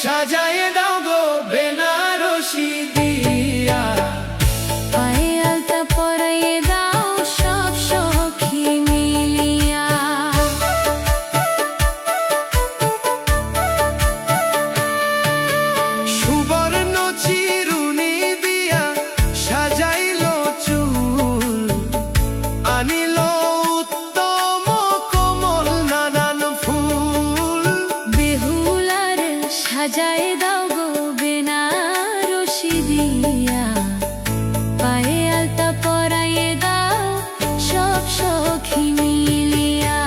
সাজায়ে দাও গো বেনারসি দিয়া। পায়ে আলতা পরাইয়ে দাও সব সখী মিলিয়া। সুবর্ণ চিরুনি দিয়া সাজাইল চুল, আনিল উত্তম কোমল নানান ফুল। বেহুলার সাজায়ে দাও গো বেনারসি দিয়া। পায়ে আলতা পরাইয়ে দাও সব সখী মিলিয়া।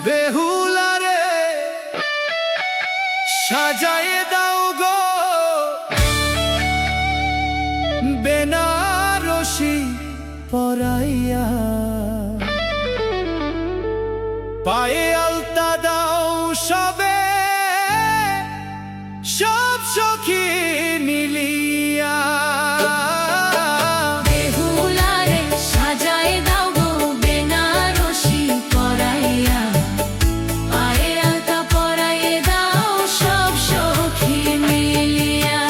বেহুলারে সাজায়ে দাও গো বেনারসি পরাইয়া। পায়ে আলতা দাও সবে সব সখী মিলিয়া। বেহুলারে সাজায়ে দাও গো বেনারসি পরাইয়া। পায়ে আলতা পরাইয়ে দাও সব সখী মিলিয়া।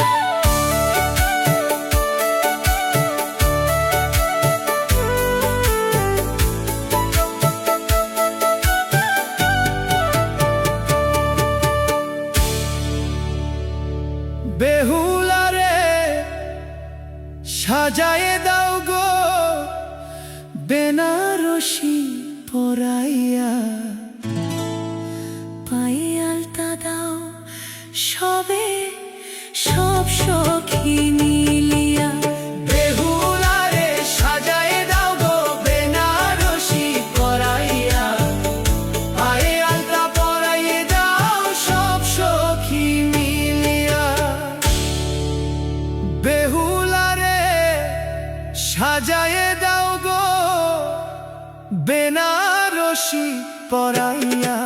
বেহুলারে সাজায়ে দাও গো বেনারসি পরাইয়া। পায়ে আলতা দাও সবে সব সখী মিলিয়া। বেহুলারে সাজায়ে দাও গো বেনারসি পরাইয়া। পায়ে আলতা পরাইয়ে দাও সব সখী মিলিয়া। বেহুলারে সাজায়ে দাও গো বেনারসি পরাইয়া।